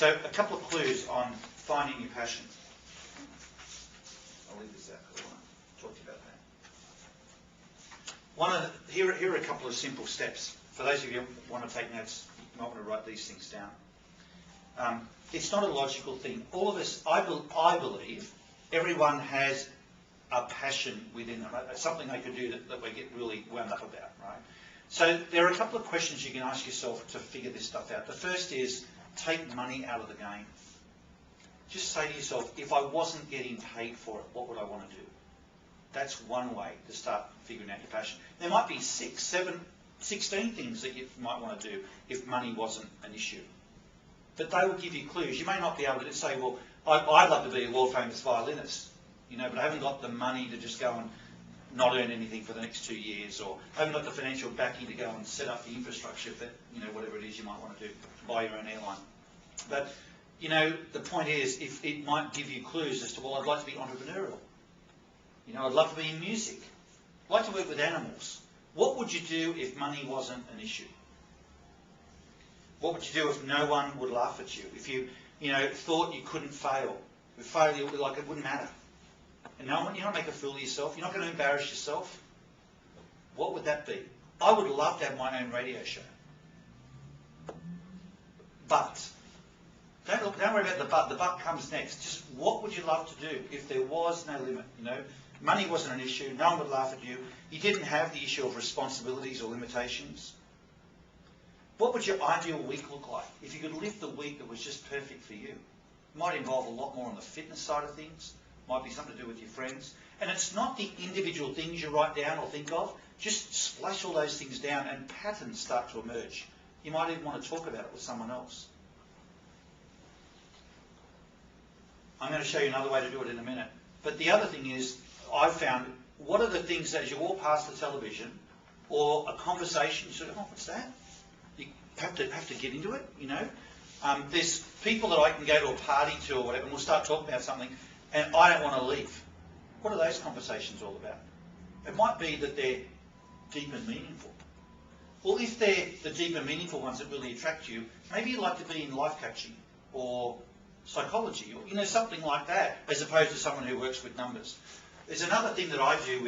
So a couple of clues on finding your passion. I'll leave this out because I want to talk to you about that. Here are a couple of simple steps. For those of you who want to take notes, you might want to write these things down. It's not a logical thing. All of us, I believe, everyone has a passion within them, right? Something they could do that we get really wound up about, right? So there are a couple of questions you can ask yourself to figure this stuff out. The first is, take money out of the game. Just say to yourself, if I wasn't getting paid for it, what would I want to do? That's one way to start figuring out your passion. There might be 6, 7, 16 things that you might want to do if money wasn't an issue. But they will give you clues. You may not be able to say, well, I'd love to be a world famous violinist, but I haven't got the money to just go and not earn anything for the next 2 years, or I haven't got the financial backing to go and set up the infrastructure that, whatever it is you might want to do, buy your own airline. But, the point is, if it might give you clues as to, well, I'd like to be entrepreneurial. I'd love to be in music. I'd like to work with animals. What would you do if money wasn't an issue? What would you do if no one would laugh at you? If you, thought you couldn't fail? If failure, it wouldn't matter. And you're not make a fool of yourself. You're not going to embarrass yourself. What would that be? I would love to have my own radio show. But, don't worry about the but. The but comes next. Just what would you love to do if there was no limit? Money wasn't an issue. No one would laugh at you. You didn't have the issue of responsibilities or limitations. What would your ideal week look like? If you could live the week that was just perfect for you. It might involve a lot more on the fitness side of things. Might be something to do with your friends. And it's not the individual things you write down or think of. Just splash all those things down and patterns start to emerge. You might even want to talk about it with someone else. I'm going to show you another way to do it in a minute. But the other thing is, I've found, what are the things that as you walk past the television or a conversation, you sort of, oh, what's that? You have to get into it, There's people that I can go to a party to or whatever, and we'll start talking about something, and I don't want to leave. What are those conversations all about? It might be that they're deep and meaningful. Well, if they're the deep and meaningful ones that really attract you, maybe you'd like to be in life coaching or psychology or something like that, as opposed to someone who works with numbers. There's another thing that I do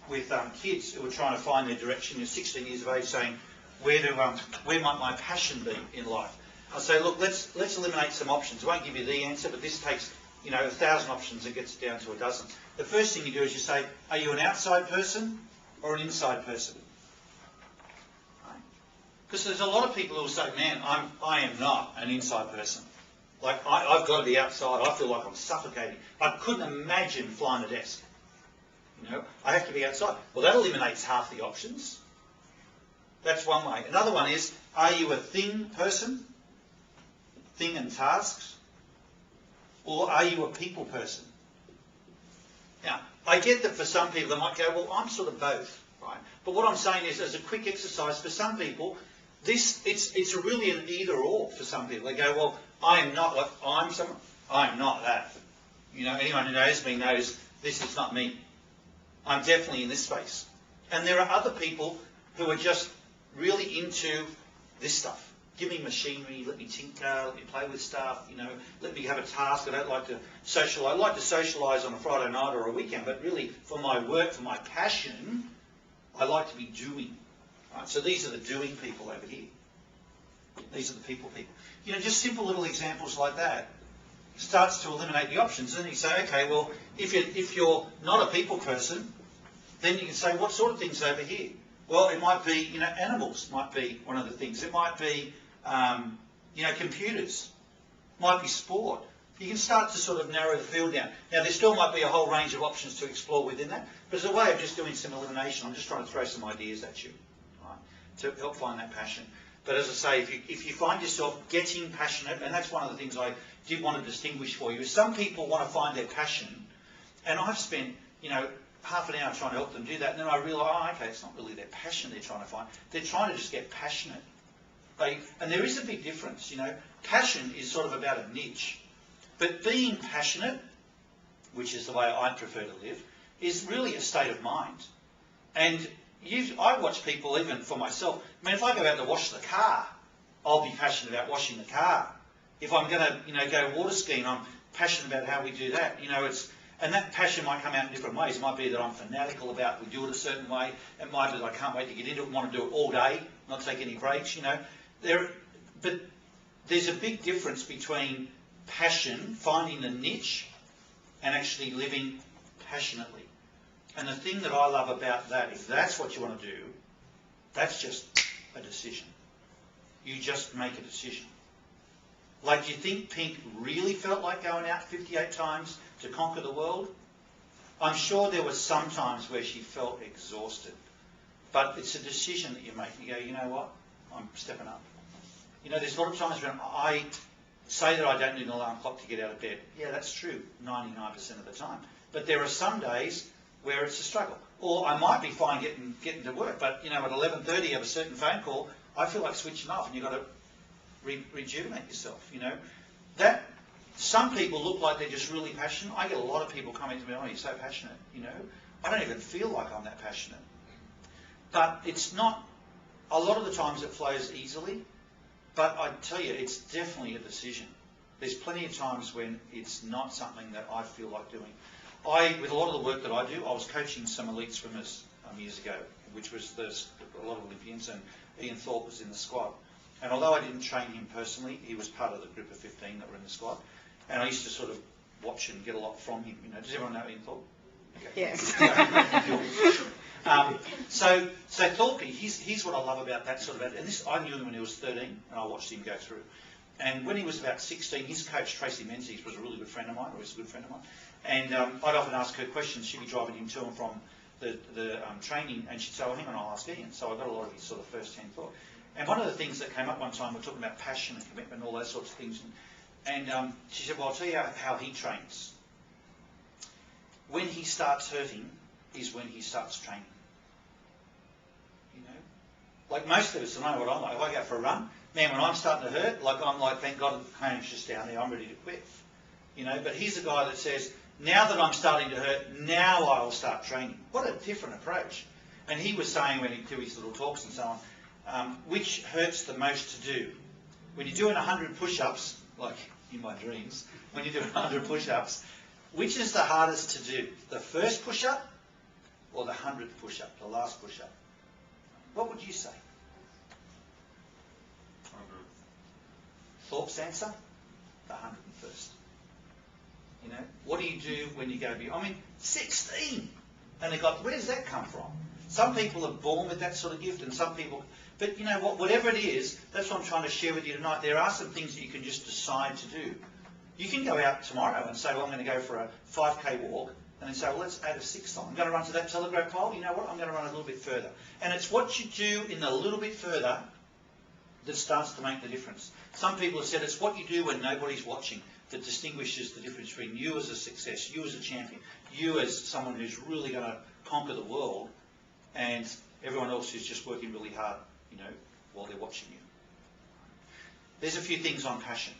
with kids who are trying to find their direction. They're 16 years of age, saying, where might my passion be in life? I say, look, let's eliminate some options. I won't give you the answer, but this takes 1,000 options and gets it down to a dozen. The first thing you do is you say, are you an outside person or an inside person? Because there's a lot of people who will say, man, I am not an inside person. Like, I've got to be outside. I feel like I'm suffocating. I couldn't imagine flying a desk. I have to be outside. Well, that eliminates half the options. That's one way. Another one is, are you a thing person? Thing and tasks? Or are you a people person? Now, I get that for some people they might go, well, I'm sort of both, right? But what I'm saying is, as a quick exercise, for some people, it's really an either or for some people. They go, well, I am not like I'm not that. Anyone who knows me knows this is not me. I'm definitely in this space. And there are other people who are just really into this stuff. Give me machinery, let me tinker, let me play with stuff, let me have a task. I don't like to socialise. I like to socialise on a Friday night or a weekend, but really for my work, for my passion, I like to be doing. Right? So these are the doing people over here. These are the people. Just simple little examples like that starts to eliminate the options. And then you say, okay, well, if you're not a people person, then you can say, what sort of things over here? Well, it might be, animals might be one of the things. It might be, computers. It might be sport. You can start to sort of narrow the field down. Now, there still might be a whole range of options to explore within that, but as a way of just doing some elimination, I'm just trying to throw some ideas at you, right, to help find that passion. But as I say, if you find yourself getting passionate, and that's one of the things I did want to distinguish for you, is some people want to find their passion, and I've spent, half an hour trying to help them do that, and then I realise, oh, okay, it's not really their passion they're trying to find. They're trying to just get passionate. And there is a big difference, Passion is sort of about a niche. But being passionate, which is the way I prefer to live, is really a state of mind. And I watch people, even for myself, if I go out to wash the car, I'll be passionate about washing the car. If I'm going to, go water skiing, I'm passionate about how we do that. And that passion might come out in different ways. It might be that I'm fanatical about we do it a certain way. It might be that I can't wait to get into it and want to do it all day, not take any breaks, But there's a big difference between passion, finding the niche, and actually living passionately. And the thing that I love about that, if that's what you want to do, that's just a decision. You just make a decision. Like, do you think Pink really felt like going out 58 times to conquer the world? I'm sure there were some times where she felt exhausted. But it's a decision that you make. You go, you know what? I'm stepping up. There's a lot of times when I say that I don't need an alarm clock to get out of bed. Yeah, that's true 99% of the time. But there are some days where it's a struggle. Or I might be fine getting to work, but at 11:30 you have a certain phone call, I feel like switching off, and you've got to rejuvenate yourself, That, some people look like they're just really passionate. I get a lot of people coming to me, oh, you're so passionate, I don't even feel like I'm that passionate. But it's not, a lot of the times it flows easily, but I tell you, it's definitely a decision. There's plenty of times when it's not something that I feel like doing. With a lot of the work that I do, I was coaching some elite swimmers years ago, which was a lot of Olympians, and Ian Thorpe was in the squad. And although I didn't train him personally, he was part of the group of 15 that were in the squad. And I used to sort of watch and get a lot from him. Does everyone know Ian Thorpe? Okay. Yes. So Thorpe, here's what I love about that sort of, and this, I knew him when he was 13, and I watched him go through. And when he was about 16, his coach, Tracy Menzies, was a really good friend of mine, or is a good friend of mine. And I'd often ask her questions. She'd be driving him to and from the training, and she'd say, well, hang on, I'll ask Ian. So I got a lot of his sort of first-hand thought. And one of the things that came up one time, we were talking about passion and commitment and all those sorts of things. And she said, well, I'll tell you how he trains. When he starts hurting is when he starts training. Like most of us, I know what I'm like. If I go for a run, man, when I'm starting to hurt, I'm like, thank God the pain's just down there, I'm ready to quit. But he's a guy that says, now that I'm starting to hurt, now I'll start training. What a different approach. And he was saying when he did his little talks and so on, which hurts the most to do? When you're doing 100 push-ups, like in my dreams, when you're doing 100 push-ups, which is the hardest to do? The first push-up or the 100th push-up, the last push-up? What would you say? 100. Thorpe's answer? The 101st. What do you do when you go beyond? 16! And they got, where does that come from? Some people are born with that sort of gift, and some people, but you know what, whatever it is, that's what I'm trying to share with you tonight. There are some things that you can just decide to do. You can go out tomorrow and say, well, I'm going to go for a 5K walk, and then say, well, let's add a 6th on. I'm going to run to that telegraph pole. You know what? I'm going to run a little bit further. And it's what you do in the little bit further that starts to make the difference. Some people have said it's what you do when nobody's watching that distinguishes the difference between you as a success, you as a champion, you as someone who's really going to conquer the world, and everyone else who's just working really hard, while they're watching you. There's a few things on passion.